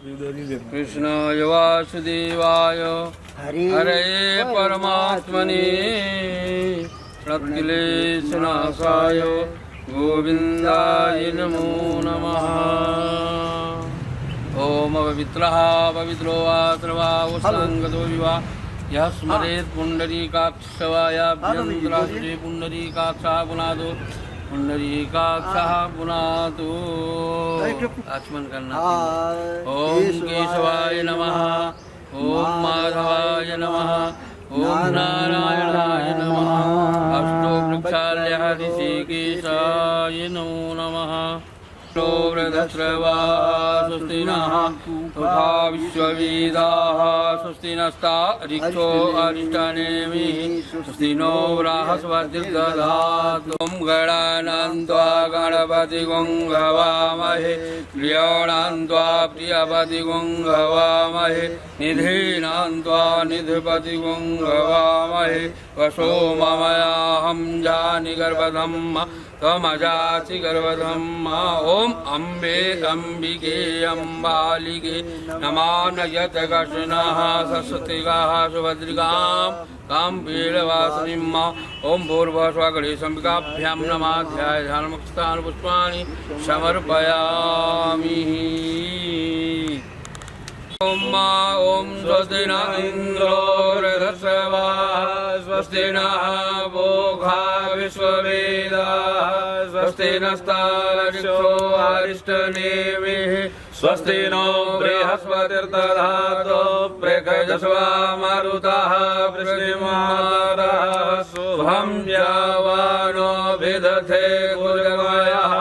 कृष्णाय वासुदेवाय हरे परमात्मने प्रणतक्लेशनाशाय गोविन्दाय नमो नमः। ओम पवित्रः पवित्रो वा सर्वावसङ्गतो विवा यः स्मरेत् पुण्डरीकाक्षवायाभ्यन्तराश्री पुण्डरीकाक्षः पुनादो पुण्डरीकाक्षः पुनातु। आचमन करना। ओम केशवाय नमः, ओम माधवाय नमः, ओम नारायणाय नमः। अष्टोपृक्षालयः ऋषिकेशाय नमो नमः। वृद्धश्रवा स्वस्ति नः तथा विश्ववेदाः स्वस्ति नस्तारिक्षो अरिष्टनेमिः स्वस्ति नो बृहस्पतिर्दधातु। ॐ गणानान्त्वा गणपतिं हवामहे प्रियाणान्त्वा प्रियपतिं हवामहे निधीनान्त्वा निधिपतिं हवामहे वसो ममयाहं जानि गर्भधम्म त्वमजासि गर्भधम्म। ओम अम्बे अम्बिके अम्बालिके नमानयत कृष्णः सरस्वतीगाः सुभद्रिकां कां पीडवासिनीम्। ओम भूर्भुवस्वगणेशम्बिकाभ्यां नमाध्याय ध्यानमुक्तानि पुष्पाणि समर्पयामि। ओम स्वस्ति न इन्द्रो वृद्धश्रवाः स्वस्ति नः पूषा विश्ववेदाः स्वस्ति नस्तारिक्षो अरिष्टनेमिः स्वस्ति नो बृहस्पतिर्दधातु। प्रकजस्वा मरुतः वृष्टिमातरः शुभं यावानो विदधे गुजगमयः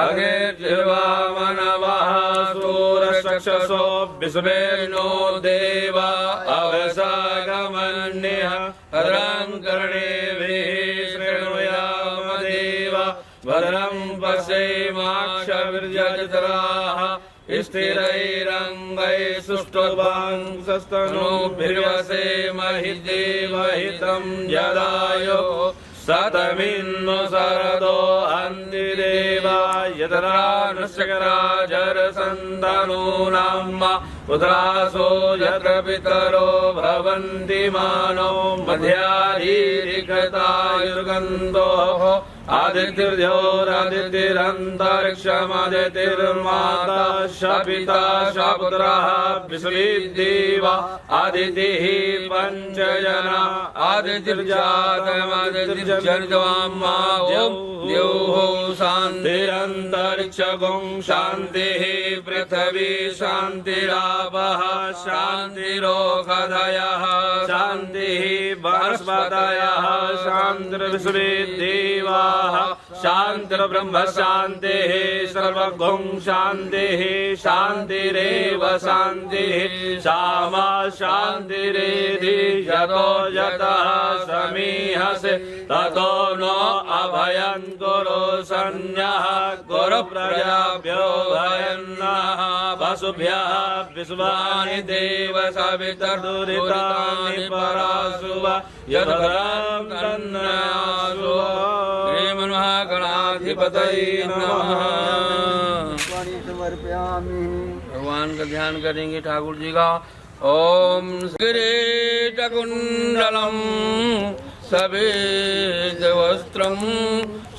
अग्ने जिह्वा मनवः सूरचक्षुषो विश्वे नो देवा अवसागमन्यः भद्रं कर्णेभिः शृणुयाम देवा भद्रं पश्येमाक्षभिर्यजत्राः स्थिरैरङ्गैः सुष्ठुवांसस्तनूभिर्वसेमहि देवहितं यदायो सतमिन्नु शरदो अन्तिदेवा यतरानुशकराजरसन्तनूनां पुत्रासो यत्र पितरो भवन्ति मानो मध्यारीरिखतायुर्गन्धोः आदित्योरादितिरन्तरिक्षमादितिर्माता स पिता स पुत्रः विश्वदेवा आदितिः पञ्चजना आदितिर्जातमादितिर्जनितवाम्मा। ओम द्यौः शान्तिरन्तरिक्षगुं शान्तिः पृथिवी शान्तिरापः शान्तिरोषधयः शान्तिः वनस्पतयः शान्तिर्विश्वदेवाः शान्तिर्ब्रह्म शान्तिः सर्वगुं शान्तिः शान्तिरेव शान्तिः सामा शान्तिरेधि यतो यतः समीहसे ततो नो अभयं कुरु सन्न्यः कुरु प्रजाभ्यो भयन्नः वसुभ्यः विश्वानि देव सवितर्दुरितानि पराशुव यद्भद्रं तन्नयासु। गणाधिपतये नमः। भगवान का ध्यान करेंगे ठाकुर जी का। ओम किरीटकुण्डलं सफेदवस्त्रं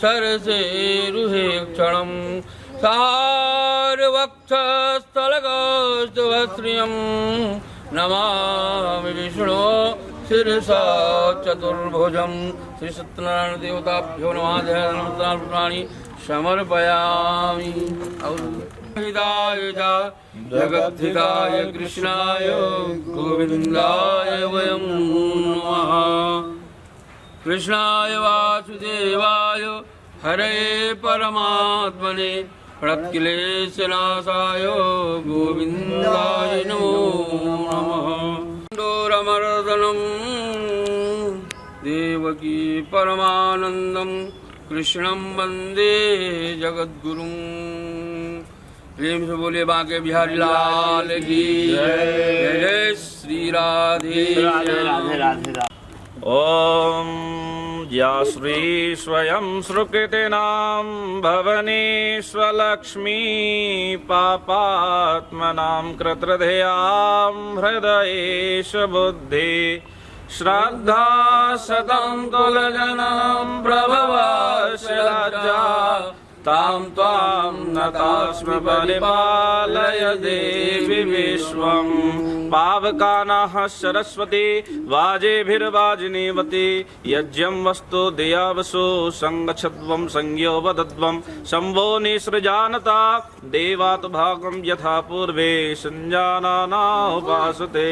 सरसेरुहेक्षणं सारवक्षस्थलगौस्तुभश्रियं नमामि विष्णो शिरसा चतुर्भुजं। श्री सत्यनारायण देवताभ्यो नमः। ध्यानानि समर्पयामि। हिताय जगद्धिताय कृष्णाय गोविन्दाय वयं नमः। कृष्णाय वासुदेवाय हरे परमात्मने प्रणतक्लेशनाशाय गोविन्दाय नमो नमः। डोरमर्दनं देवकी परमानन्दं कृष्णं वन्दे जगद्गुरुं। प्रेम से बोले बांके बिहारी लाल की जय। जय श्री राधे राधे राधे राधे। ॐ या श्री स्वयं सुकृतिनां भवनेष्वलक्ष्मी पापात्मनां कृतहृदयां हृदयेश बुद्धि श्रद्धा सतं कुलजनं प्रभवस्य लज्जा तां त्वां नतास्मि परिपालय देवि विश्वम् पावकानाः सरस्वती वाजेभिर्वाजिनीवती यज्ञं वस्तु दियावसु संगच्छध्वं संज्ञो वदध्वं शम्भो निसृजानता देवात् भागं यथा पूर्वे संजानाना उपासते।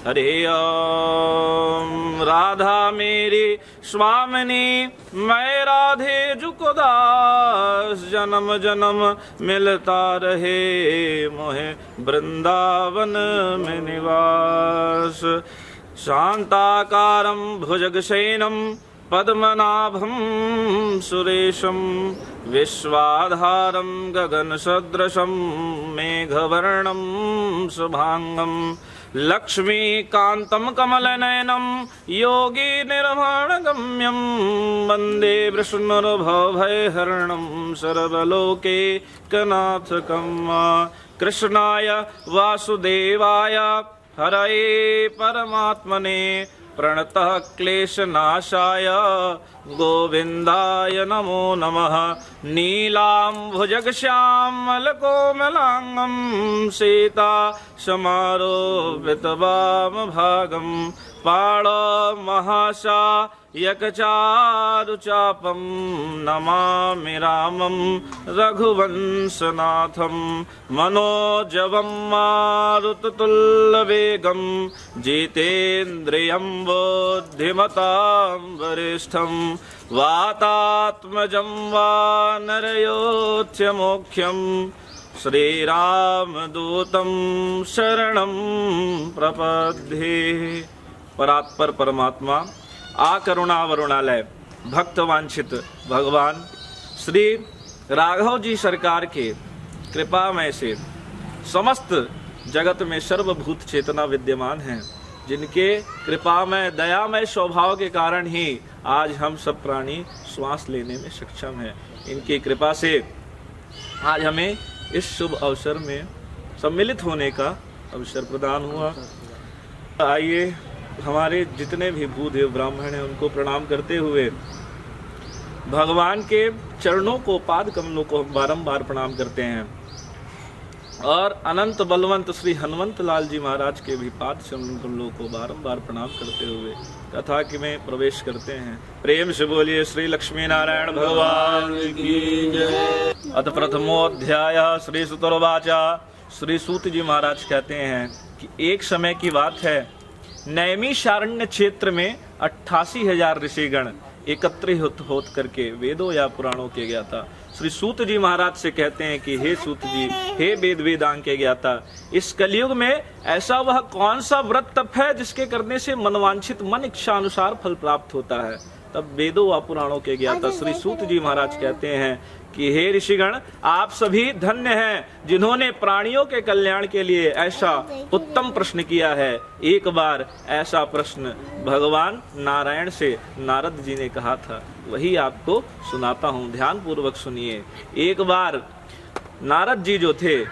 हरे ओम। राधा मेरी स्वामिनी मैं राधे जुकुदास जन्म जन्म मिलता रहे मोहे वृंदावन में निवास। शांताकारं भुजगशयनं पद्मनाभं सुरेशं विश्वाधारं गगनसदृशं मेघवर्णं शुभांगं लक्ष्मीकान्तं कमलनयनं योगिनिर्वाणगम्यं वन्दे विष्णुर्भवभयहरणं सर्वलोकैकनाथकं। कृष्णाय वासुदेवाय हरये परमात्मने प्रणतः क्लेशनाशाय गोविन्दाय नमो नमः। नीलाम्भुजगश्यामलकोमलाङ्गं सीता समारोपितवामभागं पाणमहाशायकचारुचापं नमामि रामं रघुवंशनाथं। मनोजवं मारुततुल्यवेगं जितेन्द्रियं बुद्धिमतां वरिष्ठं वातात्मजं वानरयोध्यमुख्यं श्रीरामदूतं शरणं प्रपद्ये। परात्पर परमात्मा आकरुणा वरुणालय भक्त वांछित भगवान श्री राघव जी सरकार के कृपामय से समस्त जगत में सर्वभूत चेतना विद्यमान है, जिनके कृपामय दयामय स्वभाव के कारण ही आज हम सब प्राणी श्वास लेने में सक्षम हैं। इनकी कृपा से आज हमें इस शुभ अवसर में सम्मिलित होने का अवसर प्रदान हुआ। आइए हमारे जितने भी भूदेव ब्राह्मण हैं उनको प्रणाम करते हुए भगवान के चरणों को पाद कमलों को हम बारंबार प्रणाम करते हैं और अनंत बलवंत श्री हनुमंत लाल जी महाराज के भी पाद कमलों को बारंबार प्रणाम करते हुए कथा के में प्रवेश करते हैं। प्रेम से बोलिए श्री लक्ष्मी नारायण भगवान की जय। अथ प्रथमोऽध्याय श्री सुतोवाचा। श्री सूत जी महाराज कहते हैं कि एक समय की बात है, नैमिषारण्य क्षेत्र में 88,000 ऋषिगण एकत्रित होत करके वेदों या पुराणों के ज्ञाता श्री सूत जी महाराज से कहते हैं कि हे सूत जी, हे वेद वेदांग के ज्ञाता, इस कलयुग में ऐसा वह कौन सा व्रत तप है जिसके करने से मनवांछित मन इच्छा अनुसार फल प्राप्त होता है। तब वेदों व पुराणों के ज्ञाता श्री सूत जी महाराज कहते हैं कि हे ऋषिगण, आप सभी धन्य हैं जिन्होंने प्राणियों के कल्याण के लिए ऐसा उत्तम प्रश्न किया है। एक बार ऐसा प्रश्न भगवान नारायण से नारद जी ने कहा था, वही आपको सुनाता हूँ, ध्यान पूर्वक सुनिए। एक बार नारद जी जो थे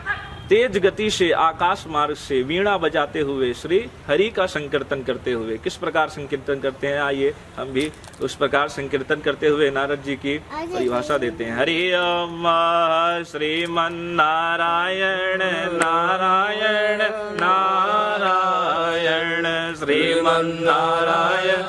तेज गति से आकाश मार्ग से वीणा बजाते हुए श्री हरि का संकीर्तन करते हुए, किस प्रकार संकीर्तन करते हैं आइए हम भी उस प्रकार संकीर्तन करते हुए नारद जी की परिभाषा देते हैं। हरि ओम श्रीमन्नारायण नारायण नारायण श्रीमन्नारायण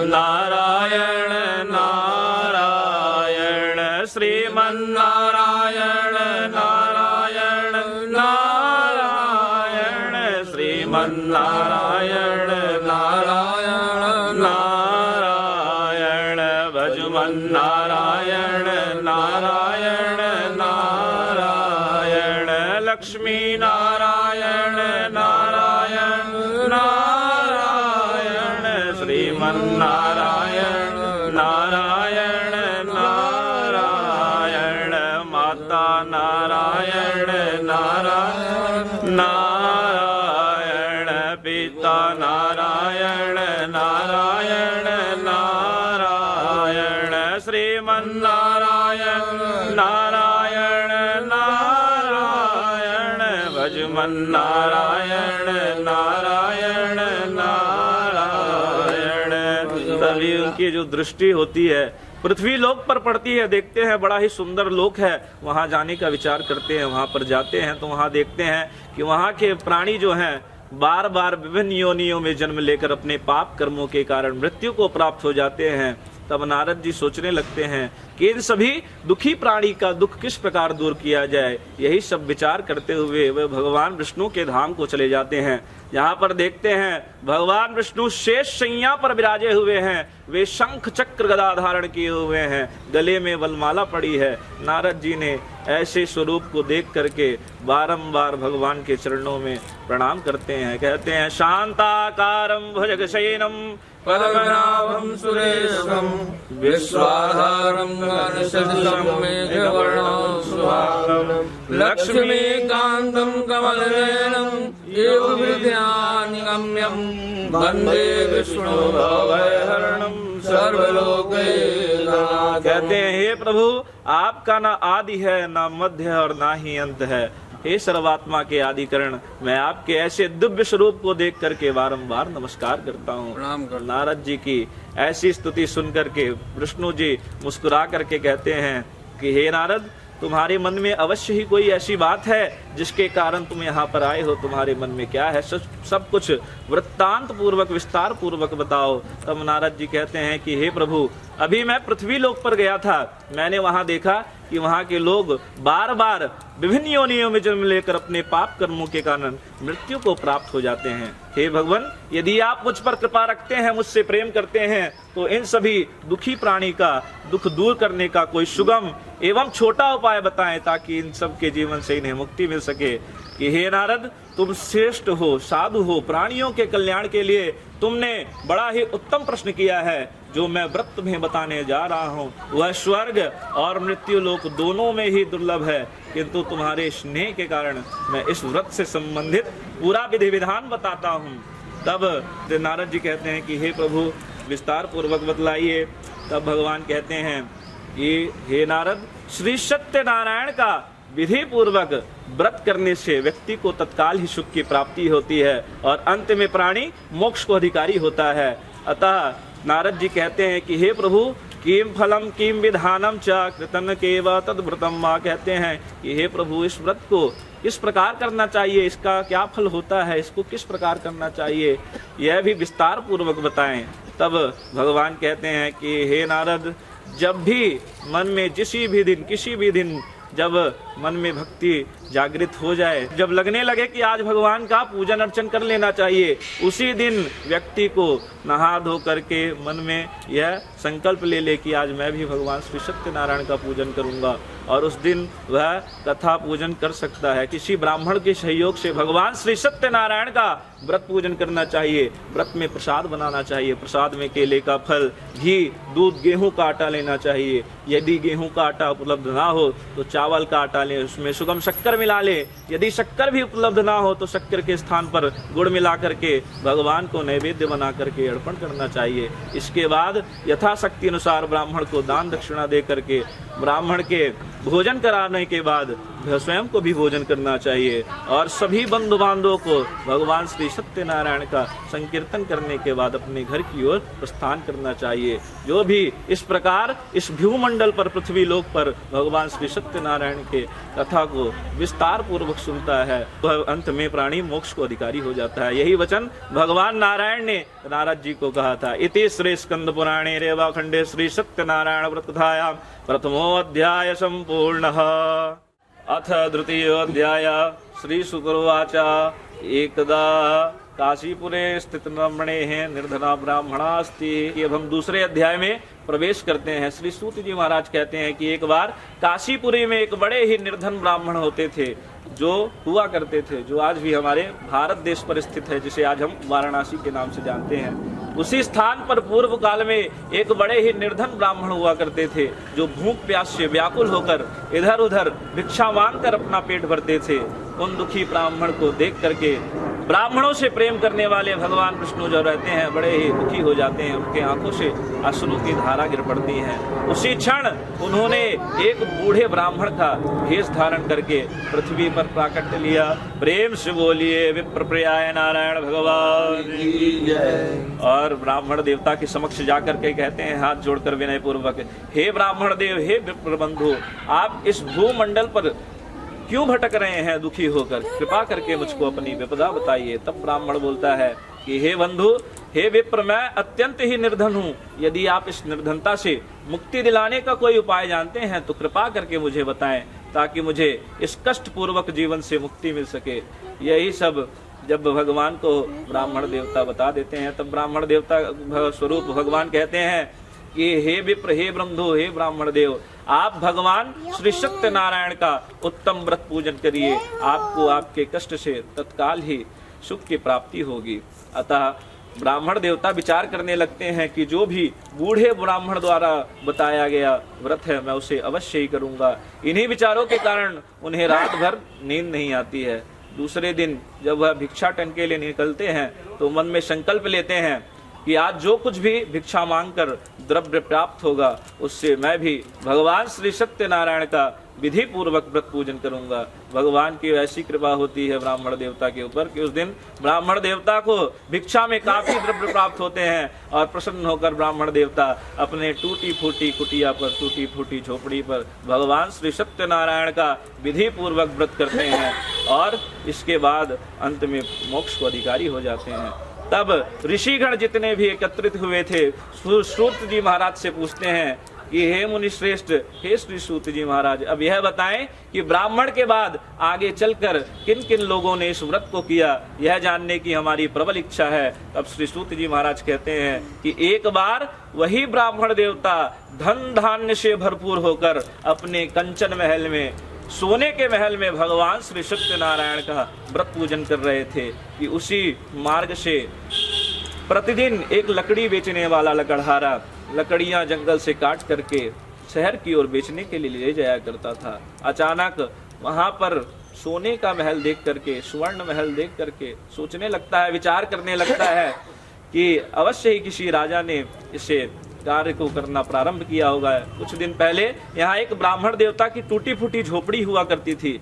नारायण नारायण श्रीमन्नारायण नारायण नारायण श्रीमन्नारायण नारायण नारायण भजमन्नारायण नारायण नारायण लक्ष्मी नारायण नारायण नारायण श्रीमन्नारायण नारायण नारायण माता नारायण नारायण नारायण पिता नारायण नारायण नारायण श्रीमन्नारायण नारायण नारायण भजमन्नारायण नारायण नारायण। तभी उनकी जो दृष्टि होती है पृथ्वी लोक पर पड़ती है, देखते हैं बड़ा ही सुंदर लोक है, वहां जाने का विचार करते हैं। वहां पर जाते हैं तो वहां देखते हैं कि वहां के प्राणी जो हैं बार बार विभिन्न योनियों में जन्म लेकर अपने पाप कर्मों के कारण मृत्यु को प्राप्त हो जाते हैं। तब नारद जी सोचने लगते हैं कि इन सभी दुखी प्राणी का दुख किस प्रकार दूर किया जाए। यही सब विचार करते हुए वे भगवान विष्णु के धाम को चले जाते हैं। यहाँ पर देखते हैं भगवान विष्णु शेष शैया पर विराजे हुए हैं। वे शंख चक्र गदा धारण किए हुए हैं, गले में वलमाला पड़ी है। नारद जी ने ऐसे स्वरूप को देख करके बारंबार भगवान के चरणों में प्रणाम करते हैं। कहते हैं शांताकारं भुजगशयनं पद्मनाभं सुरेशं विश्वाधारं गगनसदृशं मेघवर्णं शुभांगं लक्ष्मीकान्तं कमलनयनं योगिध्यानगम्यं वन्दे विष्णु भवभयहरणं सर्वलोकैकनाथं। कहते हैं हे प्रभु, आपका ना आदि है, ना मध्य और ना ही अंत है। हे सर्वात्मा के आदिकरण, मैं आपके ऐसे दिव्य स्वरूप को देख करके बारंबार नमस्कार करता हूँ। प्रणाम कर। नारद जी की ऐसी स्तुति सुन करके विष्णु जी मुस्कुरा करके कहते हैं कि हे नारद, तुम्हारे मन में अवश्य ही कोई ऐसी बात है जिसके कारण तुम यहाँ पर आए हो। तुम्हारे मन में क्या है, सब कुछ वृत्तांत पूर्वक विस्तार पूर्वक बताओ। तब नारद जी कहते हैं कि हे प्रभु, अभी मैं पृथ्वी लोक पर गया था। मैंने वहां देखा कि वहां के लोग बार बार विभिन्न योनियों में जन्म लेकर अपने पाप कर्मों के कारण मृत्यु को प्राप्त हो जाते हैं। हे भगवान, यदि आप मुझ पर कृपा रखते हैं, मुझसे प्रेम करते हैं, तो इन सभी दुखी प्राणी का दुख दूर करने का कोई सुगम एवं छोटा उपाय बताएं, ताकि इन सब के जीवन से इन्हें मुक्ति मिल सके। कि हे नारद, तुम श्रेष्ठ हो, साधु हो, प्राणियों के कल्याण के लिए तुमने बड़ा ही उत्तम प्रश्न किया है। जो मैं व्रत में बताने जा रहा हूँ वह स्वर्ग और मृत्यु लोक दोनों में ही दुर्लभ है, किंतु तुम्हारे स्नेह के कारण मैं इस व्रत से संबंधित पूरा विधि विधान बताता हूँ। तब नारद जी कहते हैं कि हे प्रभु, विस्तार पूर्वक बतलाइए। तब भगवान कहते हैं कि हे नारद, श्री सत्यनारायण का विधि पूर्वक व्रत करने से व्यक्ति को तत्काल ही सुख की प्राप्ति होती है और अंत में प्राणी मोक्ष को अधिकारी होता है। अतः नारद जी कहते हैं कि हे प्रभु, किम फलम किम विधानम च कृतन केव तद्व्रतम मां। कहते हैं कि हे प्रभु, इस व्रत को किस प्रकार करना चाहिए, इसका क्या फल होता है, इसको किस प्रकार करना चाहिए, यह भी विस्तार पूर्वक बताएं। तब भगवान कहते हैं कि हे नारद, जब भी मन में किसी भी दिन जब मन में भक्ति जागृत हो जाए, जब लगने लगे कि आज भगवान का पूजन अर्चन कर लेना चाहिए, उसी दिन व्यक्ति को नहा धो करके मन में यह संकल्प ले कि आज मैं भी भगवान श्री सत्यनारायण का पूजन करूंगा, और उस दिन वह कथा पूजन कर सकता है। किसी ब्राह्मण के सहयोग से भगवान श्री सत्यनारायण का व्रत पूजन करना चाहिए। व्रत में प्रसाद बनाना चाहिए, प्रसाद में केले का फल, घी, दूध, गेहूं का आटा लेना चाहिए। यदि गेहूं का आटा उपलब्ध ना हो तो चावल का आटा लें, उसमें सुगम शक्कर मिला ले। यदि शक्कर भी उपलब्ध ना हो तो शक्कर के स्थान पर गुड़ मिला करके भगवान को नैवेद्य बना करके अर्पण करना चाहिए। इसके बाद यथाशक्ति अनुसार ब्राह्मण को दान दक्षिणा दे करके ब्राह्मण के भोजन कराने के बाद स्वयं को भी भोजन करना चाहिए, और सभी बंधु बांधवों को भगवान श्री सत्यनारायण का संकीर्तन करने के बाद अपने घर की ओर प्रस्थान करना चाहिए। जो भी इस प्रकार इस भूमंडल पर, पृथ्वी लोक पर भगवान श्री सत्यनारायण के कथा को विस्तार पूर्वक सुनता है, वह अंत में प्राणी मोक्ष को अधिकारी हो जाता है। यही वचन भगवान नारायण ने नारद जी को कहा था। इति श्री स्कंद पुराणे रेवाखंडे श्री सत्यनारायण व्रतकथायां प्रथमोऽध्याय संपूर्णः। अथ द्वितीयोऽध्याय। श्री शुकरुवाच एकदा काशीपुरे स्थित रमणेः निर्धना ब्राह्मणास्ति। अब हम दूसरे अध्याय में प्रवेश करते हैं। श्री सूत जी महाराज कहते हैं कि एक बार काशीपुरी में एक बड़े ही निर्धन ब्राह्मण होते थे, जो हुआ करते थे, जो आज भी हमारे भारत देश पर स्थित है, जिसे आज हम वाराणसी के नाम से जानते हैं। उसी स्थान पर पूर्व काल में एक बड़े ही निर्धन ब्राह्मण हुआ करते थे, जो भूख प्यास से व्याकुल होकर इधर उधर भिक्षा मांगकर अपना पेट भरते थे। उन दुखी ब्राह्मण को देख करके ब्राह्मणों से प्रेम करने वाले भगवान विष्णु जो रहते हैं बड़े ही दुखी हो जाते हैं, उनके आंखों से अश्रु की धारा गिर पड़ती है। उसी क्षण उन्होंने एक बूढ़े ब्राह्मण का भेष धारण करके पृथ्वी पर प्राकट्य लिया। प्रेम से बोलिए विप्रप्रियाय नारायण भगवान की जय। और ब्राह्मण देवता के समक्ष जाकर के कहते हैं हाथ जोड़कर विनय पूर्वक, हे ब्राह्मण देव, हे विप्र बंधु, आप इस भूमंडल पर क्यों भटक रहे हैं दुखी होकर? कृपा करके मुझको अपनी विपदा बताइए। तब ब्राह्मण बोलता है कि हे बंधु, हे विप्र, मैं अत्यंत ही निर्धन हूँ। यदि आप इस निर्धनता से मुक्ति दिलाने का कोई उपाय जानते हैं तो कृपा करके मुझे बताएं, ताकि मुझे इस कष्ट पूर्वक जीवन से मुक्ति मिल सके। यही सब जब भगवान को ब्राह्मण देवता बता देते हैं, तब ब्राह्मण देवता स्वरूप भगवान कहते हैं कि हे विप्र, हे ब्रह्मो, हे ब्राह्मण देव, आप भगवान श्री सत्यनारायण का उत्तम व्रत पूजन करिए, आपको आपके कष्ट से तत्काल ही सुख की प्राप्ति होगी। अतः ब्राह्मण देवता विचार करने लगते हैं कि जो भी बूढ़े ब्राह्मण द्वारा बताया गया व्रत है मैं उसे अवश्य ही करूंगा। इन्हीं विचारों के कारण उन्हें रात भर नींद नहीं आती है। दूसरे दिन जब वह भिक्षाटन के लिए निकलते हैं तो मन में संकल्प लेते हैं कि आज जो कुछ भी भिक्षा मांगकर द्रव्य प्राप्त होगा उससे मैं भी भगवान श्री सत्यनारायण का विधि पूर्वक व्रत पूजन करूंगा। भगवान की ऐसी कृपा होती है ब्राह्मण देवता के ऊपर कि उस दिन ब्राह्मण देवता को भिक्षा में काफी द्रव्य प्राप्त होते हैं और प्रसन्न होकर ब्राह्मण देवता अपने टूटी फूटी कुटिया पर, टूटी फूटी झोपड़ी पर भगवान श्री सत्यनारायण का विधि पूर्वक व्रत करते हैं और इसके बाद अंत में मोक्ष को अधिकारी हो जाते हैं। तब ऋषिगण जितने भी एकत्रित हुए थे सूत जी महाराज से पूछते हैं कि हे मुनि श्रेष्ठ, हे श्री सूत जी महाराज, अब यह बताएं कि ब्राह्मण के बाद आगे चलकर किन किन लोगों ने इस व्रत को किया, यह जानने की हमारी प्रबल इच्छा है। तब श्री सूत जी महाराज कहते हैं कि एक बार वही ब्राह्मण देवता धन धान्य से भरपूर होकर अपने कंचन महल में, सोने के महल में भगवान श्री सत्यनारायण का व्रत पूजन कर रहे थे कि उसी मार्ग से प्रतिदिन एक लकड़ी बेचने वाला लकड़हारा लकड़ियां जंगल से काट करके शहर की ओर बेचने के लिए ले जाया करता था। अचानक वहां पर सोने का महल देख करके, स्वर्ण महल देख करके सोचने लगता है, विचार करने लगता है कि अवश्य ही किसी राजा ने इसे कार्य को करना प्रारंभ किया होगा। कुछ दिन पहले यहाँ एक ब्राह्मण देवता की टूटी फूटी झोपड़ी हुआ करती थी।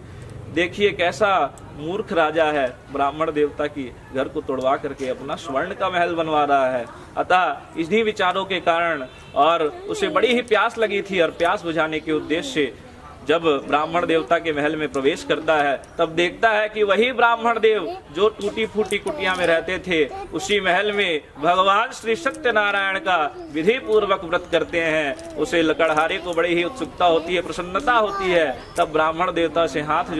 देखिए कैसा मूर्ख राजा है, ब्राह्मण देवता की घर को तोड़वा करके अपना स्वर्ण का महल बनवा रहा है। अतः इन्हीं विचारों के कारण और उसे बड़ी ही प्यास लगी थी और प्यास बुझाने के उद्देश्य से जब ब्राह्मण देवता के महल में प्रवेश करता है तब देखता है कि वही ब्राह्मण देव जो टूटी फूटी कुटिया में रहते थे उसी महल में भगवान श्री सत्यनारायण का विधि पूर्वक व्रत करते हैं। उसे लकड़हारे को बड़ी ही उत्सुकता होती है, प्रसन्नता होती है। तब ब्राह्मण देवता से हाथ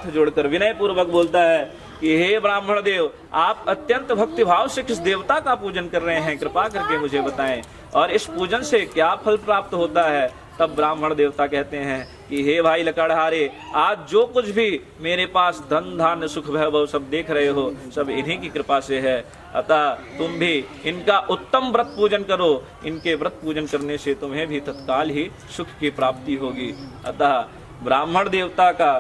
जोड़कर विनय पूर्वक बोलता है कि हे ब्राह्मण देव, आप अत्यंत भक्तिभाव से किस देवता का पूजन कर रहे हैं, कृपा करके मुझे बताएं और इस पूजन से क्या फल प्राप्त होता है। तब ब्राह्मण देवता कहते हैं कि हे भाई लकड़हारे, आज जो कुछ भी मेरे पास धन धान्य सुख वैभव सब देख रहे हो सब इन्हीं की कृपा से है। अतः तुम भी इनका उत्तम व्रत पूजन करो, इनके व्रत पूजन करने से तुम्हें भी तत्काल ही सुख की प्राप्ति होगी। अतः ब्राह्मण देवता का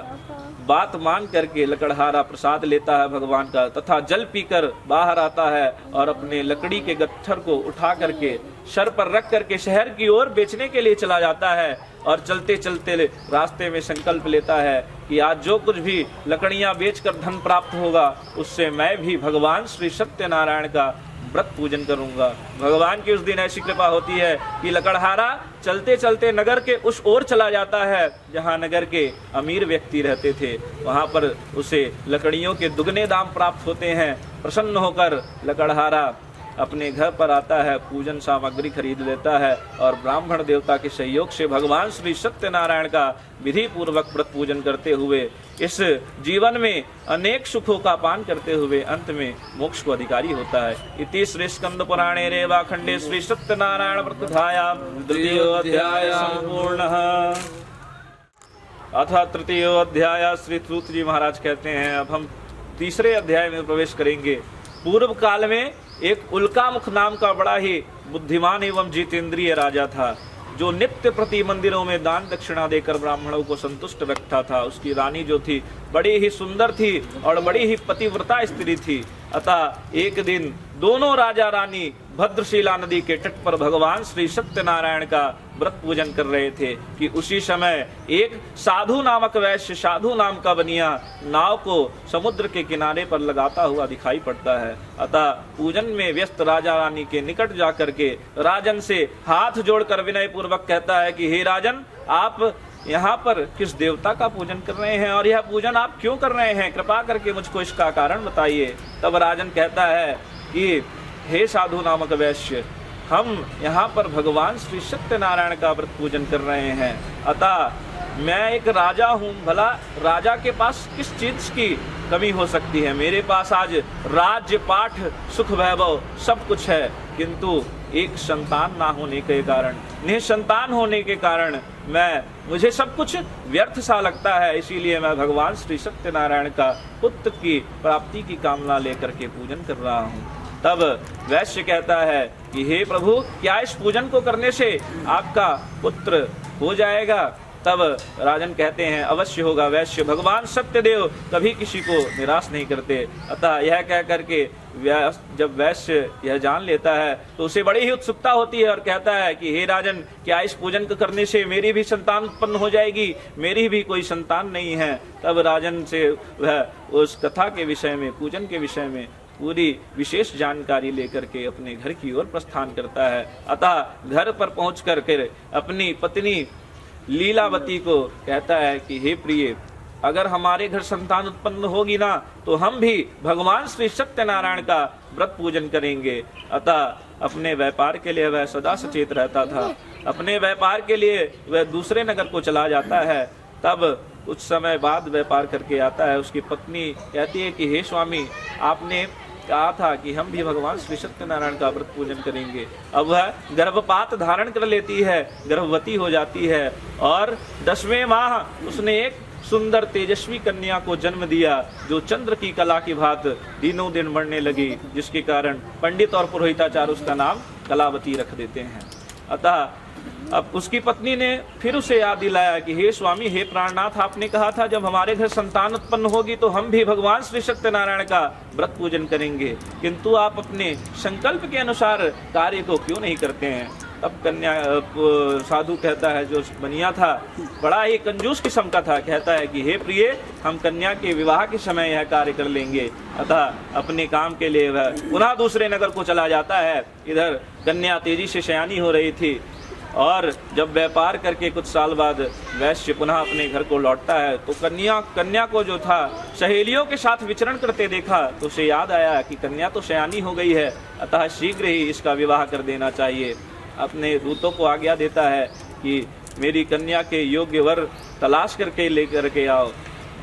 बात मान करके लकड़हारा प्रसाद लेता है भगवान का तथा जल पीकर बाहर आता है और अपने लकड़ी के गट्ठर को उठा करके सर पर रख करके शहर की ओर बेचने के लिए चला जाता है और चलते चलते रास्ते में संकल्प लेता है कि आज जो कुछ भी लकड़ियां बेचकर धन प्राप्त होगा उससे मैं भी भगवान श्री सत्यनारायण का व्रत पूजन करूंगा। भगवान की उस दिन ऐसी कृपा होती है कि लकड़हारा चलते चलते नगर के उस ओर चला जाता है जहां नगर के अमीर व्यक्ति रहते थे। वहां पर उसे लकड़ियों के दुगने दाम प्राप्त होते हैं। प्रसन्न होकर लकड़हारा अपने घर पर आता है, पूजन सामग्री खरीद लेता है और ब्राह्मण देवता के सहयोग से भगवान श्री सत्यनारायण का विधि पूर्वक व्रत पूजन करते हुए इस जीवन में अनेक सुखों का पान करते हुए अंत में मोक्ष को अधिकारी होता है। इति श्री स्कंद पुराणे रेवा खंडे श्री सत्यनारायण व्रतधायां द्वितीयोऽध्याय संपूर्णः। अथ तृतीयोऽध्याय। श्री सूत जी महाराज कहते हैं अब हम तीसरे अध्याय में प्रवेश करेंगे। पूर्व काल में एक उल्कामुख नाम का बड़ा ही बुद्धिमान एवं जितेंद्रिय राजा था। जो नित्य प्रति मंदिरों में दान दक्षिणा देकर ब्राह्मणों को संतुष्ट रखता था, उसकी रानी जो थी बड़ी ही सुंदर थी और बड़ी ही पतिव्रता स्त्री थी। अतः एक दिन दोनों राजा रानी भद्रशिला नदी के तट पर भगवान श्री सत्यनारायण का व्रत पूजन कर रहे थे कि उसी समय एक साधु नामक वैश्य, साधु नाम का बनिया, नाव को समुद्र के किनारे पर लगाता हुआ दिखाई पड़ता है। अतः पूजन में व्यस्त राजा रानी के निकट जाकर के राजन से हाथ जोड़कर विनय पूर्वक कहता है कि हे राजन, आप यहाँ पर किस देवता का पूजन कर रहे हैं और यह पूजन आप क्यों कर रहे हैं? कृपा करके मुझको इसका कारण बताइए। तब राजन कहता है कि हे साधु नामक वैश्य, हम यहाँ पर भगवान श्री सत्यनारायण का व्रत पूजन कर रहे हैं। अतः मैं एक राजा हूँ, भला राजा के पास किस चीज की कमी हो सकती है? मेरे पास आज राज्य, पाठ, सुख, वैभव सब कुछ है, किंतु एक संतान ना होने के कारण, निसंतान होने के कारण मुझे सब कुछ व्यर्थ सा लगता है। इसीलिए मैं भगवान श्री सत्यनारायण का पुत्र की प्राप्ति की कामना लेकर के पूजन कर रहा हूँ। तब वैश्य कहता है कि हे प्रभु, क्या इस पूजन को करने से आपका पुत्र हो जाएगा? तब राजन कहते हैं अवश्य होगा वैश्य, भगवान सत्यदेव कभी किसी को निराश नहीं करते। अतः यह कह करके जब वैश्य यह जान लेता है तो उसे बड़ी ही उत्सुकता होती है और कहता है कि हे राजन, क्या इस पूजन को करने से मेरी भी संतान उत्पन्न हो जाएगी? मेरी भी कोई संतान नहीं है। तब राजन से वह उस कथा के विषय में, पूजन के विषय में पूरी विशेष जानकारी लेकर के अपने घर की ओर प्रस्थान करता है। अतः घर पर पहुंच करके अपनी पत्नी लीलावती को कहता है कि हे प्रिय, अगर हमारे घर संतान उत्पन्न होगी ना तो हम भी भगवान श्री सत्यनारायण का व्रत पूजन करेंगे। अतः अपने व्यापार के लिए वह सदा सचेत रहता था। अपने व्यापार के लिए वह दूसरे नगर को चला जाता है। तब कुछ समय बाद व्यापार करके आता है। उसकी पत्नी कहती है कि हे स्वामी, आपने कहा था कि हम भी भगवान श्री सत्यनारायण का व्रत पूजन करेंगे। अब वह गर्भपात धारण कर लेती है, गर्भवती हो जाती है और 10वें माह उसने एक सुंदर तेजस्वी कन्या को जन्म दिया, जो चंद्र की कला की भांति दिनों दिन बढ़ने लगी, जिसके कारण पंडित और पुरोहिताचार्य उसका नाम कलावती रख देते हैं। अतः अब उसकी पत्नी ने फिर उसे याद दिलाया कि हे स्वामी, हे प्राणनाथ, आपने कहा था जब हमारे घर संतान उत्पन्न होगी तो हम भी भगवान श्री सत्यनारायण का व्रत पूजन करेंगे, किंतु आप अपने संकल्प के अनुसार कार्य को क्यों नहीं करते हैं? तब कन्या साधु कहता है, जो बनिया था बड़ा ही कंजूस किस्म का था, कहता है कि हे प्रिय, हम कन्या के विवाह के समय यह कार्य कर लेंगे। अतः अपने काम के लिए वह पुनः दूसरे नगर को चला जाता है। इधर कन्या तेजी से शयानी हो रही थी और जब व्यापार करके कुछ साल बाद वैश्य पुनः अपने घर को लौटता है तो कन्या को जो था सहेलियों के साथ विचरण करते देखा तो उसे याद आया कि कन्या तो शयानी हो गई है, अतः शीघ्र ही इसका विवाह कर देना चाहिए। अपने दूतों को आज्ञा देता है कि मेरी कन्या के योग्य वर तलाश करके लेकर के आओ।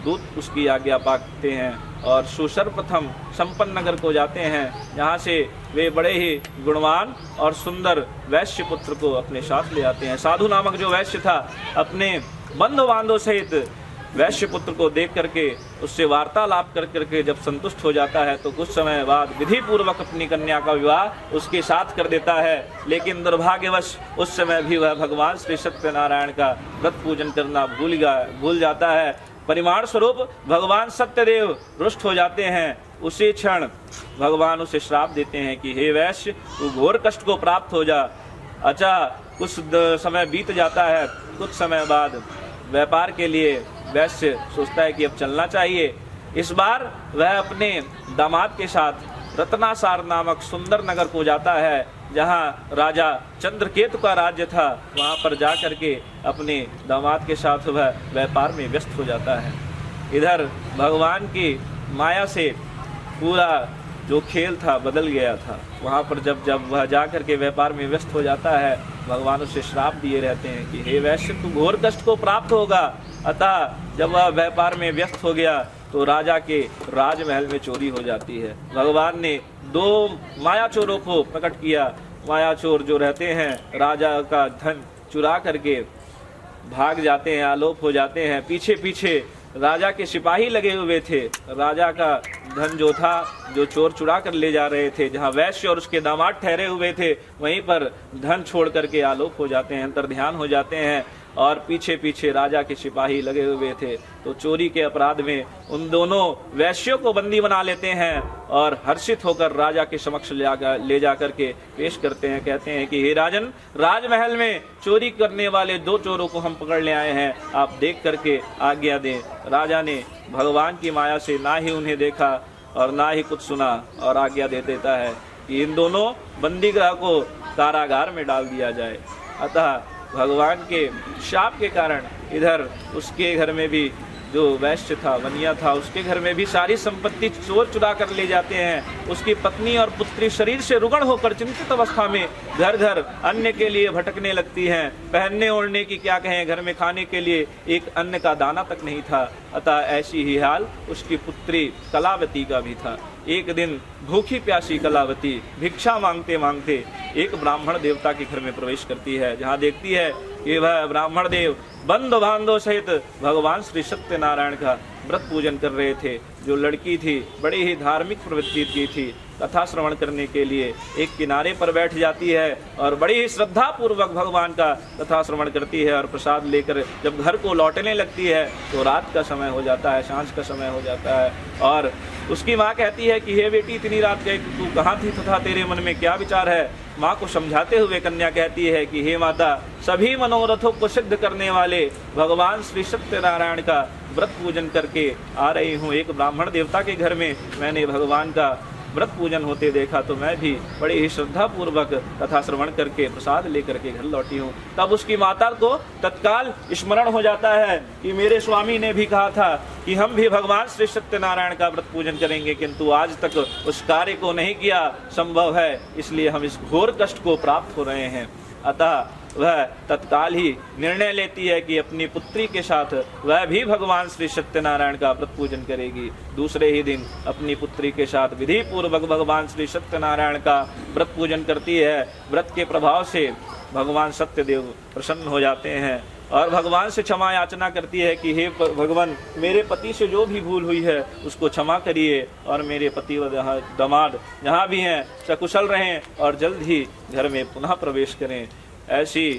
दूत उसकी आज्ञा पाते हैं और सर्वप्रथम संपन्न नगर को जाते हैं, जहाँ से वे बड़े ही गुणवान और सुंदर वैश्य पुत्र को अपने साथ ले आते हैं। साधु नामक जो वैश्य था अपने बंधु बांधव सहित वैश्य पुत्र को देख करके उससे वार्तालाप कर करके जब संतुष्ट हो जाता है तो कुछ समय बाद विधि पूर्वक अपनी कन्या का विवाह उसके साथ कर देता है। लेकिन दुर्भाग्यवश उस समय भी वह भगवान श्री सत्यनारायण का व्रत पूजन करना भूल जाता है। परिमाण स्वरूप भगवान सत्यदेव रुष्ट हो जाते हैं। उसी क्षण भगवान उसे श्राप देते हैं कि हे वैश्य, तू घोर कष्ट को प्राप्त हो जा। अच्छा, कुछ समय बीत जाता है। कुछ समय बाद व्यापार के लिए वैश्य सोचता है कि अब चलना चाहिए। इस बार वह अपने दामाद के साथ रत्नासार नामक सुंदर नगर को जाता है, जहाँ राजा चंद्रकेतु का राज्य था। वहाँ पर जा करके अपने दामाद के साथ वह व्यापार में व्यस्त हो जाता है। इधर भगवान की माया से पूरा जो खेल था बदल गया था। वहाँ पर जब वह जा करके व्यापार में व्यस्त हो जाता है, भगवान उसे श्राप दिए रहते हैं कि हे वैश्य, तू घोर कष्ट को प्राप्त होगा। अतः जब वह व्यापार में व्यस्त हो गया तो राजा के राजमहल में चोरी हो जाती है। भगवान ने 2 माया चोरों को प्रकट किया। माया चोर जो रहते हैं राजा का धन चुरा करके भाग जाते हैं, आलोप हो जाते हैं। पीछे पीछे राजा के सिपाही लगे हुए थे। राजा का धन जो था, जो चोर चुरा कर ले जा रहे थे, जहाँ वैश्य और उसके दामाद ठहरे हुए थे, वहीं पर धन छोड़ करके आलोक हो जाते हैं, अंतर्ध्यान हो जाते हैं और पीछे पीछे राजा के सिपाही लगे हुए थे। तो चोरी के अपराध में उन दोनों वैश्यों को बंदी बना लेते हैं और हर्षित होकर राजा के समक्ष ले जा करके पेश करते हैं। कहते हैं कि हे राजन, राजमहल में चोरी करने वाले 2 चोरों को हम पकड़ ले आए हैं, आप देख करके आज्ञा दें। राजा ने भगवान की माया से ना ही उन्हें देखा और ना ही कुछ सुना और आज्ञा दे देता है कि इन दोनों बंदीगृह को कारागार में डाल दिया जाए। अतः भगवान के शाप के कारण इधर उसके घर में भी जो वैश्य था, वनिया था, उसके घर में भी सारी संपत्ति चोर चुरा कर ले जाते हैं। उसकी पत्नी और पुत्री शरीर से रुग्ण होकर चिंतित अवस्था में घर घर अन्न के लिए भटकने लगती हैं। पहनने ओढ़ने की क्या कहें, घर में खाने के लिए एक अन्न का दाना तक नहीं था। अतः ऐसी ही हाल उसकी पुत्री कलावती का भी था। एक दिन भूखी प्यासी कलावती भिक्षा मांगते मांगते एक ब्राह्मण देवता के घर में प्रवेश करती है, जहाँ देखती है कि वह ब्राह्मण देव बंधु बांधव सहित भगवान श्री सत्यनारायण का व्रत पूजन कर रहे थे। जो लड़की थी बड़ी ही धार्मिक प्रवृत्ति की थी, कथा श्रवण करने के लिए एक किनारे पर बैठ जाती है और बड़ी ही श्रद्धा पूर्वक भगवान का कथा श्रवण करती है और प्रसाद लेकर जब घर को लौटने लगती है तो रात का समय हो जाता है, सांझ का समय हो जाता है। और उसकी माँ कहती है कि हे बेटी, इतनी रात गई तू कहाँ थी तथा तेरे मन में क्या विचार है। माँ को समझाते हुए कन्या कहती है कि हे माता, सभी मनोरथों को सिद्ध करने वाले भगवान श्री सत्यनारायण का व्रत पूजन करके आ रही हूँ। एक ब्राह्मण देवता के घर में मैंने भगवान का व्रत पूजन होते देखा तो मैं भी बड़ी ही श्रद्धा पूर्वक कथा श्रवण करके प्रसाद लेकर के घर लौटी हूँ। तब उसकी माता को तत्काल स्मरण हो जाता है कि मेरे स्वामी ने भी कहा था कि हम भी भगवान श्री सत्यनारायण का व्रत पूजन करेंगे, किंतु आज तक उस कार्य को नहीं किया संभव है, इसलिए हम इस घोर कष्ट को प्राप्त हो रहे हैं। अतः वह तत्काल ही निर्णय लेती है कि अपनी पुत्री के साथ वह भी भगवान श्री सत्यनारायण का व्रत पूजन करेगी। दूसरे ही दिन अपनी पुत्री के साथ विधि पूर्वक भगवान श्री सत्यनारायण का व्रत पूजन करती है। व्रत के प्रभाव से भगवान सत्यदेव प्रसन्न हो जाते हैं और भगवान से क्षमा याचना करती है कि हे भगवान, मेरे पति से जो भी भूल हुई है उसको क्षमा करिए और मेरे पति व दामाद जहाँ भी हैं सकुशल रहें और जल्द ही घर में पुनः प्रवेश करें। ऐसी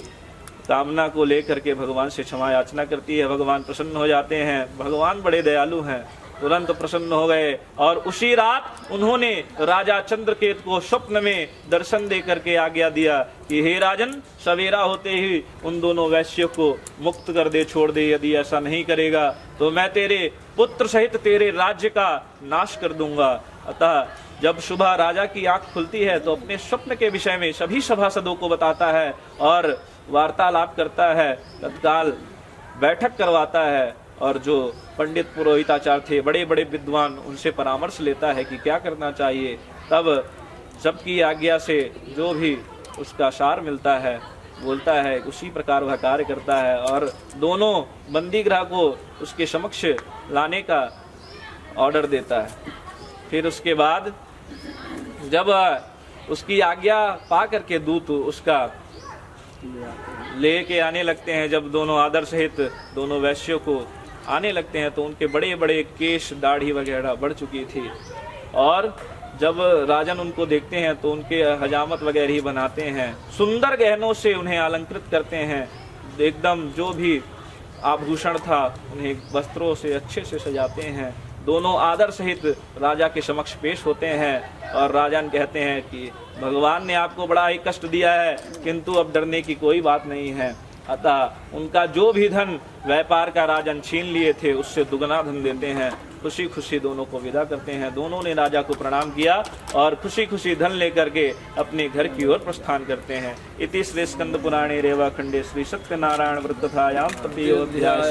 कामना को लेकर के भगवान से क्षमा याचना करती है। भगवान प्रसन्न हो जाते हैं। भगवान बड़े दयालु हैं, तुरंत प्रसन्न हो गए और उसी रात उन्होंने राजा चंद्रकेतु को स्वप्न में दर्शन दे करके आज्ञा दिया कि हे राजन, सवेरा होते ही उन दोनों वैश्यों को मुक्त कर दे, छोड़ दे। यदि ऐसा नहीं करेगा तो मैं तेरे पुत्र सहित तेरे राज्य का नाश कर दूंगा। अतः जब सुबह राजा की आंख खुलती है तो अपने स्वप्न के विषय में सभी सभासदों को बताता है और वार्तालाप करता है, तत्काल बैठक करवाता है और जो पंडित पुरोहिताचार्य थे, बड़े बड़े विद्वान, उनसे परामर्श लेता है कि क्या करना चाहिए। तब सबकी आज्ञा से जो भी उसका सार मिलता है बोलता है, उसी प्रकार वह कार्य करता है और दोनों बंदीगृह को उसके समक्ष लाने का ऑर्डर देता है। फिर उसके बाद जब उसकी आज्ञा पा करके दूत उसका लेके आने लगते हैं, जब दोनों आदर सहित दोनों वैश्यों को आने लगते हैं तो उनके बड़े बड़े केश, दाढ़ी वगैरह बढ़ चुकी थी और जब राजन उनको देखते हैं तो उनके हजामत वगैरह ही बनाते हैं, सुंदर गहनों से उन्हें अलंकृत करते हैं। एकदम जो भी आभूषण था उन्हें वस्त्रों से अच्छे से सजाते हैं। दोनों आदर सहित राजा के समक्ष पेश होते हैं और राजन कहते हैं कि भगवान ने आपको बड़ा ही कष्ट दिया है, किंतु अब डरने की कोई बात नहीं है। अतः उनका जो भी धन व्यापार का राजन छीन लिए थे उससे दुगना धन देते हैं। खुशी खुशी दोनों को विदा करते हैं। दोनों ने राजा को प्रणाम किया और खुशी खुशी धन लेकर के अपने घर की ओर प्रस्थान करते हैं। इति श्री स्कंद पुराणे रेवा खंडे श्री सत्यनारायण व्रत कथायां तृतीयोध्याय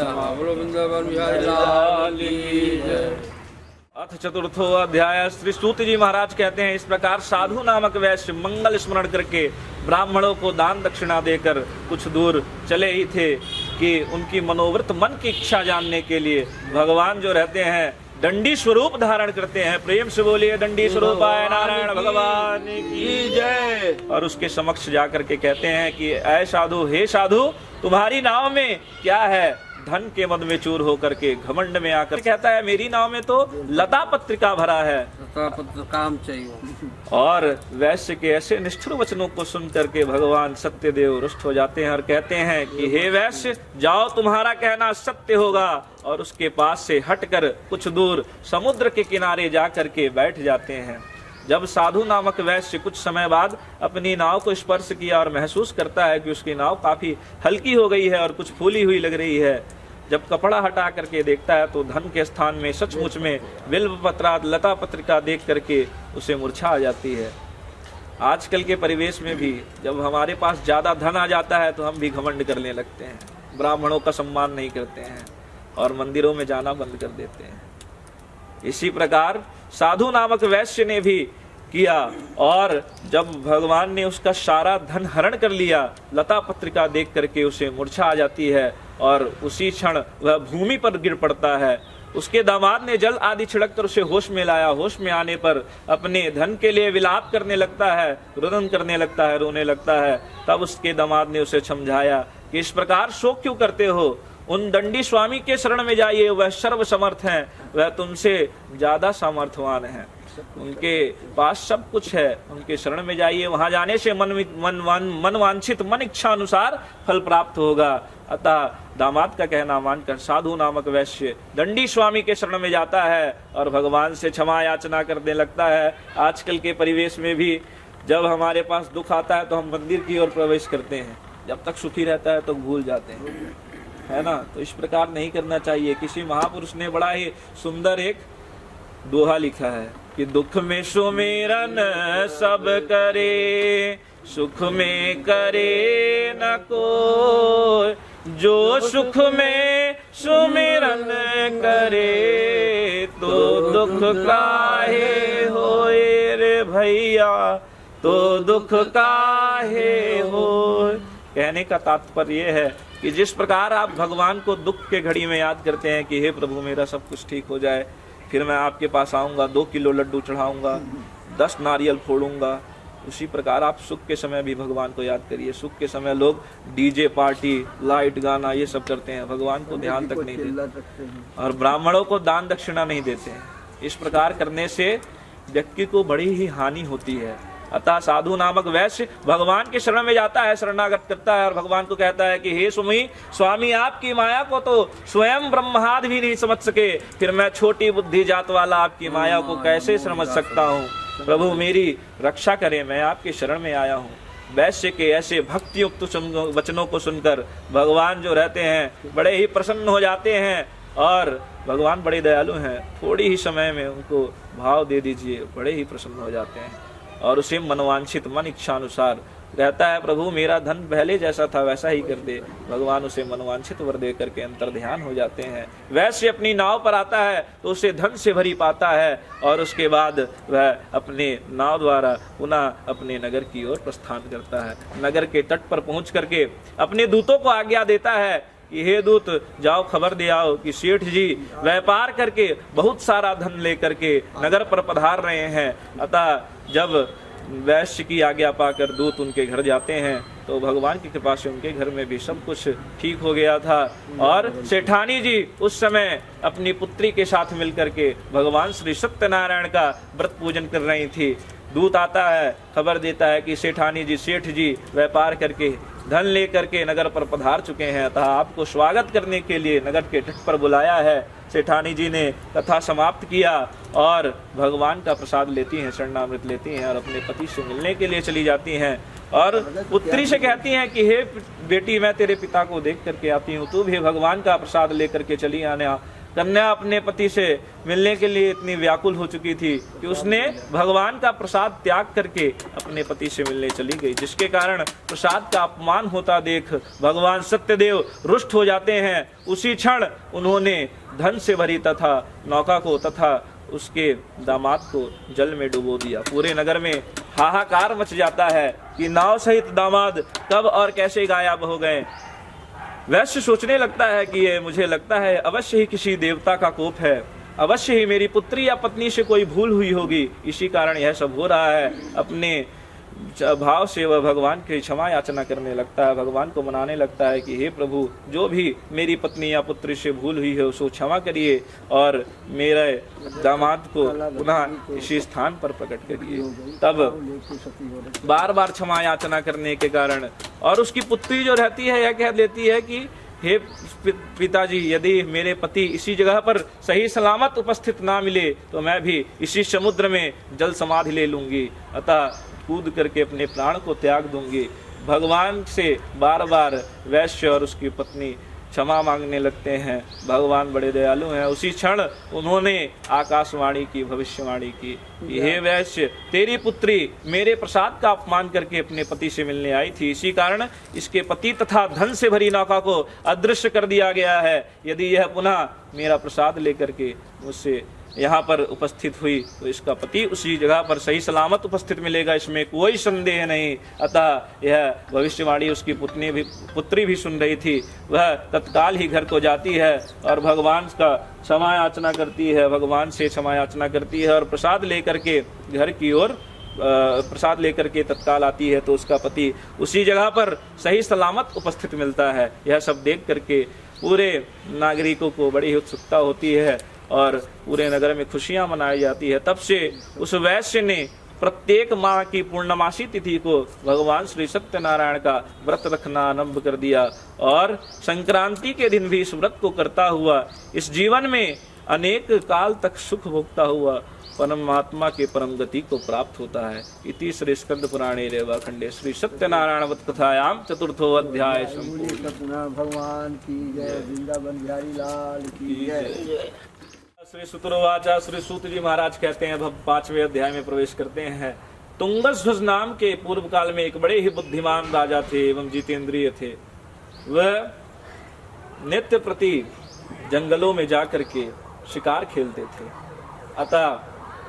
अथ चतुर्थो अध्याय। श्री सूत जी महाराज कहते हैं, इस प्रकार साधु नामक वैश्य मंगल स्मरण करके ब्राह्मणों को दान दक्षिणा देकर कुछ दूर चले ही थे कि उनकी मनोवृत मन की इच्छा जानने के लिए भगवान जो रहते हैं दंडी स्वरूप धारण करते हैं। प्रेम से बोलिए दंडी स्वरूपाय नारायण भगवान की जय। और उसके समक्ष जाकर के कहते हैं कि ऐ साधु, हे साधु, तुम्हारी नाव में क्या है? धन के मद में चूर होकर के घमंड में आकर कहता है मेरी नाव में तो लता पत्रिका भरा है। पत्र काम चाहिए। और वैश्य के ऐसे निष्ठुर वचनों को सुन करके भगवान सत्यदेव रुष्ट हो जाते हैं और कहते हैं कि हे वैश्य, जाओ, तुम्हारा कहना सत्य होगा। और उसके पास से हटकर कुछ दूर समुद्र के किनारे जा करके बैठ जाते हैं। जब साधु नामक वैश्य कुछ समय बाद अपनी नाव को स्पर्श किया और महसूस करता है कि उसकी नाव काफी हल्की हो गई है और कुछ फूली हुई लग रही है, जब कपड़ा हटा करके देखता है तो धन के स्थान में सचमुच में बिल्व पत्राद लता पत्रिका देख करके उसे मूर्छा आ जाती है। आजकल के परिवेश में भी जब हमारे पास ज्यादा धन आ जाता है तो हम भी घमंड करने लगते हैं, ब्राह्मणों का सम्मान नहीं करते हैं और मंदिरों में जाना बंद कर देते हैं। इसी प्रकार साधु नामक वैश्य ने भी किया और जब भगवान ने उसका सारा धन हरण कर लिया, लता पत्रिका देख करके उसे मूर्छा आ जाती है और उसी क्षण वह भूमि पर गिर पड़ता है। उसके दामाद ने जल आदि छिड़क कर उसे होश में लाया। होश में आने पर अपने धन के लिए विलाप करने लगता है, रुदन करने लगता है, रोने लगता है। तब उसके दामाद ने उसे समझाया कि इस प्रकार शोक क्यों करते हो, उन दंडी स्वामी के शरण में जाइए, वह सर्व समर्थ हैं, वह तुमसे ज्यादा सामर्थ्यवान हैं, उनके पास सब कुछ है, उनके शरण में जाइए। वहां जाने से मन वांछित मन इच्छा अनुसार फल प्राप्त होगा। अतः दामाद का कहना मानकर साधु नामक वैश्य दंडी स्वामी के शरण में जाता है और भगवान से क्षमा याचना करने लगता है। आजकल के परिवेश में भी जब हमारे पास दुख आता है तो हम मंदिर की ओर प्रवेश करते हैं, जब तक सुखी रहता है तो भूल जाते हैं, है ना। तो इस प्रकार नहीं करना चाहिए। किसी महापुरुष ने बड़ा ही सुंदर एक दोहा लिखा है कि दुख में सुमिरन सब करे, सुख में करे न कोई, जो सुख में सुमिरन करे तो दुख काहे होए रे भैया, तो दुख काहे होए। कहने का तात्पर्य है कि जिस प्रकार आप भगवान को दुख के घड़ी में याद करते हैं कि हे प्रभु मेरा सब कुछ ठीक हो जाए, फिर मैं आपके पास आऊंगा, 2 किलो लड्डू चढ़ाऊंगा, 10 नारियल फोड़ूंगा, उसी प्रकार आप सुख के समय भी भगवान को याद करिए। सुख के समय लोग डीजे पार्टी, लाइट, गाना ये सब करते हैं, भगवान को ध्यान तक नहीं देते और ब्राह्मणों को दान दक्षिणा नहीं देते हैं। इस प्रकार करने से व्यक्ति को बड़ी ही हानि होती है। अतः साधु नामक वैश्य भगवान के शरण में जाता है, शरणागत करता है और भगवान को कहता है कि हे स्वामी आपकी माया को तो स्वयं ब्रह्मादि भी नहीं समझ सके, फिर मैं छोटी बुद्धि जात वाला आपकी माया को कैसे समझ सकता हूँ। प्रभु मेरी रक्षा करें, मैं आपके शरण में आया हूँ। वैश्य के ऐसे भक्ति युक्त वचनों को सुनकर भगवान जो रहते हैं बड़े ही प्रसन्न हो जाते हैं और भगवान बड़े दयालु हैं। थोड़ी ही समय में उनको भाव दे दीजिए, बड़े ही प्रसन्न हो जाते हैं और उसे मनवांछित मन इच्छा अनुसार कहता है प्रभु मेरा धन पहले जैसा था वैसा ही कर दे। भगवान उसे मनवांछित वर दे करके अंतर ध्यान हो जाते हैं। वैश्य अपनी नाव पर आता है तो उसे धन से भरी पाता है और उसके बाद वह अपने नाव द्वारा पुनः अपने नगर की ओर प्रस्थान करता है। नगर के तट पर पहुंच करके अपने दूतों को आज्ञा देता है कि हे दूत जाओ खबर दे आओ कि सेठ जी व्यापार करके बहुत सारा धन लेकर के नगर पर पधार रहे हैं। अतः जब वैश्य की आज्ञा पाकर दूत उनके घर जाते हैं तो भगवान की कृपा से उनके घर में भी सब कुछ ठीक हो गया था और सेठानी जी उस समय अपनी पुत्री के साथ मिलकर के भगवान श्री सत्यनारायण का व्रत पूजन कर रही थी। दूत आता है, खबर देता है कि सेठानी जी, सेठ जी व्यापार करके धन लेकर के नगर पर पधार चुके हैं, अतः आपको स्वागत करने के लिए नगर के तट पर बुलाया है। सेठानी जी ने कथा समाप्त किया और भगवान का प्रसाद लेती हैं, शरणामृत लेती हैं और अपने पति से मिलने के लिए चली जाती हैं और पुत्री से कहती हैं कि हे बेटी मैं तेरे पिता को देख करके आती हूँ, तू भी भगवान का प्रसाद लेकर के चली आना। कन्या अपने पति से मिलने के लिए इतनी व्याकुल हो चुकी थी कि उसने भगवान का प्रसाद त्याग करके अपने पति से मिलने चली गई, जिसके कारण प्रसाद का अपमान होता देख भगवान सत्यदेव रुष्ट हो जाते हैं। उसी क्षण उन्होंने धन से भरी तथा नौका को तथा उसके दामाद को जल में डुबो दिया। पूरे नगर में हाहाकार मच जाता है कि नाव सहित दामाद कब और कैसे गायब हो गए। वैश्य सोचने लगता है कि ये मुझे लगता है अवश्य ही किसी देवता का कोप है, अवश्य ही मेरी पुत्री या पत्नी से कोई भूल हुई होगी, इसी कारण यह सब हो रहा है। अपने भाव से वह भगवान की क्षमा याचना करने लगता है, भगवान को मनाने लगता है कि हे प्रभु, जो भी मेरी पत्नी या पुत्री से भूल हुई है उसको क्षमा करिए और मेरे दामाद को पुनः इसी स्थान पर प्रकट करिए। तब बार बार क्षमा याचना करने के कारण और उसकी पुत्री जो रहती है यह कह देती है कि हे पिताजी, यदि मेरे पति इसी जगह पर सही सलामत उपस्थित ना मिले तो मैं भी इसी समुद्र में जल समाधि ले लूंगी, अतः कूद करके अपने प्राण को त्याग दूंगी। भगवान से बार बार वैश्य और उसकी पत्नी क्षमा मांगने लगते हैं। भगवान बड़े दयालु हैं। उसी क्षण उन्होंने आकाशवाणी की, भविष्यवाणी की, हे वैश्य, तेरी पुत्री मेरे प्रसाद का अपमान करके अपने पति से मिलने आई थी, इसी कारण इसके पति तथा धन से भरी नौका को अदृश्य कर दिया गया है। यदि यह पुनः मेरा प्रसाद लेकर के मुझसे यहाँ पर उपस्थित हुई तो इसका पति उसी जगह पर सही सलामत उपस्थित मिलेगा, इसमें कोई संदेह नहीं। अतः यह भविष्यवाणी उसकी पुत्री भी सुन रही थी। वह तत्काल ही घर को जाती है और भगवान का क्षमा याचना करती है, भगवान से क्षमा याचना करती है और प्रसाद लेकर के घर की ओर प्रसाद लेकर के तत्काल आती है तो उसका पति उसी जगह पर सही सलामत उपस्थित मिलता है। यह सब देख करके पूरे नागरिकों को बड़ी उत्सुकता होती है और पूरे नगर में खुशियां मनाई जाती है। तब से उस वैश्य ने प्रत्येक माह की पूर्णमासी तिथि को भगवान श्री सत्यनारायण का व्रत रखना आरंभ कर दिया और संक्रांति के दिन भी इस व्रत को करता हुआ इस जीवन में अनेक काल तक सुख भोगता हुआ परमात्मा के परम गति को प्राप्त होता है। इति श्री स्कंद पुराणे रेवाखंडे श्री सत्यनारायण व्रत कथायाम चतुर्थो अध्याय संपूर्ण। भगवान की जय, वृंदावन बिहारी लाल की जय। श्री सुतुर्वाचा, श्री सूत जी महाराज कहते हैं, अब 5वें अध्याय में प्रवेश करते हैं। तुंगध्वज नाम के पूर्व काल में एक बड़े ही बुद्धिमान राजा थे एवं जितेंद्रिय थे। वह नित्य प्रति जंगलों में जाकर के शिकार खेलते थे। अतः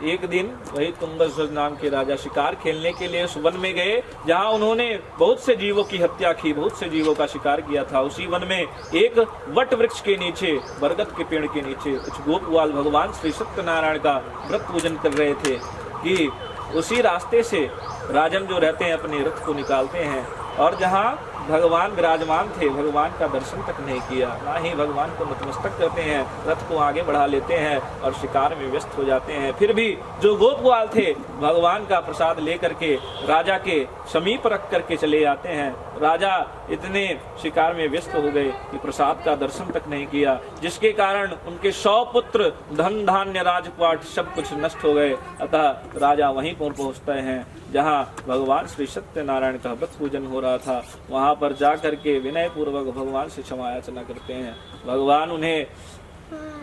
एक दिन वही तुंगध्वज नाम के राजा शिकार खेलने के लिए उस वन में गए जहां उन्होंने बहुत से जीवों की हत्या की, बहुत से जीवों का शिकार किया था। उसी वन में एक वट वृक्ष के नीचे, बरगद के पेड़ के नीचे कुछ गोपवाल भगवान श्री सत्यनारायण का व्रत पूजन कर रहे थे कि उसी रास्ते से राजन जो रहते हैं अपने रथ को निकालते हैं और जहां भगवान विराजमान थे भगवान का दर्शन तक नहीं किया, ना ही भगवान को नतमस्तक करते हैं, रथ को आगे बढ़ा लेते हैं और शिकार में व्यस्त हो जाते हैं। फिर भी जो गोपवाल थे भगवान का प्रसाद लेकर के राजा के समीप रख करके चले आते हैं। राजा इतने शिकार में व्यस्त हो गए कि प्रसाद का दर्शन तक नहीं किया, जिसके कारण उनके 100 पुत्र, धन धान्य, राजपाट सब कुछ नष्ट हो गए। अतः राजा वहीं पर पहुंचते हैं जहां भगवान श्री सत्यनारायण का व्रत पूजन हो रहा था। वहां पर जाकर के विनय पूर्वक भगवान से क्षमा याचना करते हैं। भगवान उन्हें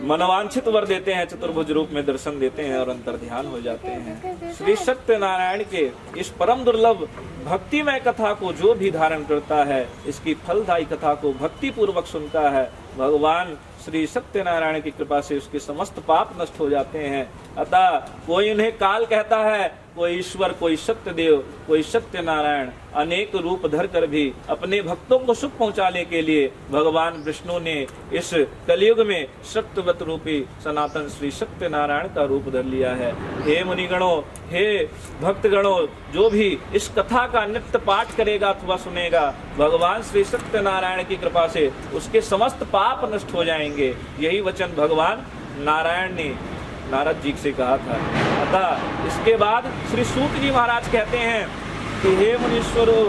मनवांछित वर देते हैं, चतुर्भुज रूप में दर्शन देते हैं और अंतर ध्यान हो जाते हैं। श्री सत्यनारायण के इस परम दुर्लभ भक्तिमय कथा को जो भी धारण करता है, इसकी फलदायी कथा को भक्ति पूर्वक सुनता है, भगवान श्री सत्यनारायण की कृपा से उसके समस्त पाप नष्ट हो जाते हैं। अतः कोई उन्हें काल कहता है, कोई ईश्वर, कोई सत्यदेव, कोई सत्यनारायण, अनेक रूप धर कर भी अपने भक्तों को सुख पहुंचाने के लिए भगवान विष्णु ने इस कलयुग में सत्यव्रत रूपी सनातन श्री सत्यनारायण का रूप धर लिया है। हे मुनिगणों, हे भक्तगणों, जो भी इस कथा का नित्य पाठ करेगा अथवा सुनेगा, भगवान श्री सत्यनारायण की कृपा से उसके समस्त पाप नष्ट हो जाएंगे। यही वचन भगवान नारायण ने नारद जी से कहा था। अतः इसके बाद श्री सूत जी महाराज कहते हैं कि हे मुनीश्वरों,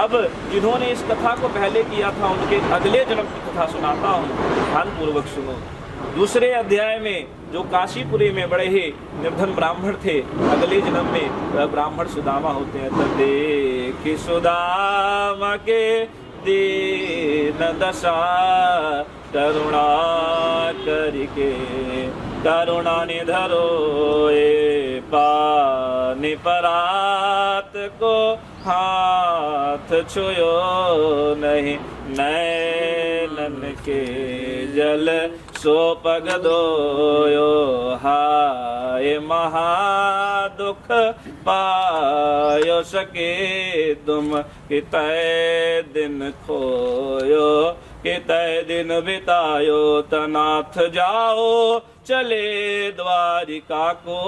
अब जिन्होंने इस कथा को पहले किया था उनके अगले जन्म की कथा सुनाता हूँ, ध्यान पूर्वक सुनो। दूसरे अध्याय में जो काशीपुरी में बड़े ही निर्धन ब्राह्मण थे, अगले जन्म में वह ब्राह्मण सुदामा होते हैं। तब देखि सुदामा के दीन दशा करुणा करिके करुणा निधरो ए पानी परात को हाथ छुयो नहीं, नैनन के जल सो पग दोयो, हाय महादुख पायो सके तुम, कितै दिन खोयो कितै दिन बितायो, तनाथ जाओ चले द्वारिका को,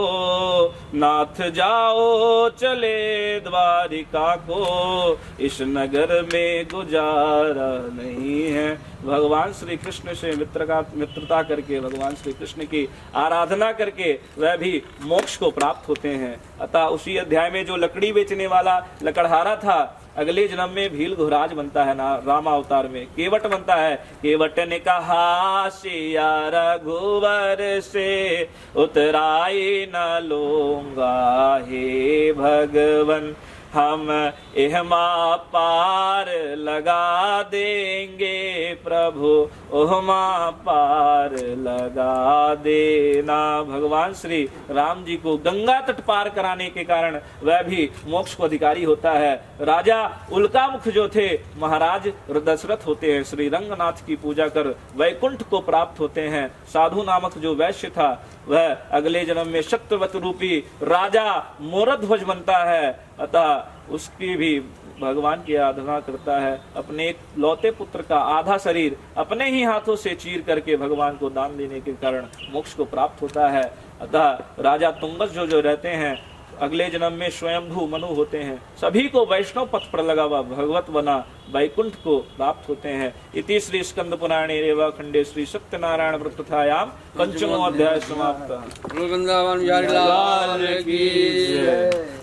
नाथ जाओ चले द्वारिका को, इस नगर में गुजारा नहीं है। भगवान श्री कृष्ण से मित्रता करके, भगवान श्री कृष्ण की आराधना करके वह भी मोक्ष को प्राप्त होते हैं। अतः उसी अध्याय में जो लकड़ी बेचने वाला लकड़हारा था, अगले जन्म में भील घुराज बनता है ना, राम अवतार में केवट बनता है। केवट ने कहा सिया रघुवर से उतराई न लूंगा, हे भगवन हम एहमा पार लगा देंगे, प्रभु ओहमा पार लगा देना। भगवान श्री राम जी को गंगा तट पार कराने के कारण वह भी मोक्ष को अधिकारी होता है। राजा उल्कामुख जो थे, महाराज दशरथ होते हैं, श्री रंगनाथ की पूजा कर वैकुंठ को प्राप्त होते हैं। साधु नामक जो वैश्य था, वह अगले जन्म में शत्रवत रूपी राजा मोरध्वज बनता है। अतः उसकी भी भगवान की आराधना करता है। अपने एक लौते पुत्र का आधा शरीर अपने ही हाथों से चीर करके भगवान को दान देने के कारण मोक्ष को प्राप्त होता है। अतः राजा तुंगस जो रहते हैं, अगले जन्म में स्वयंभू मनु होते हैं। सभी को वैष्णव पथ पर लगा हुआ भगवत बना वैकुंठ को प्राप्त होते हैं। इति श्री स्कंद पुराणे रेवा खंडे श्री सत्यनारायण व्रतकथायाम पंचमो अध्याय समाप्त। वृंदावन बिहारी लाल की जय।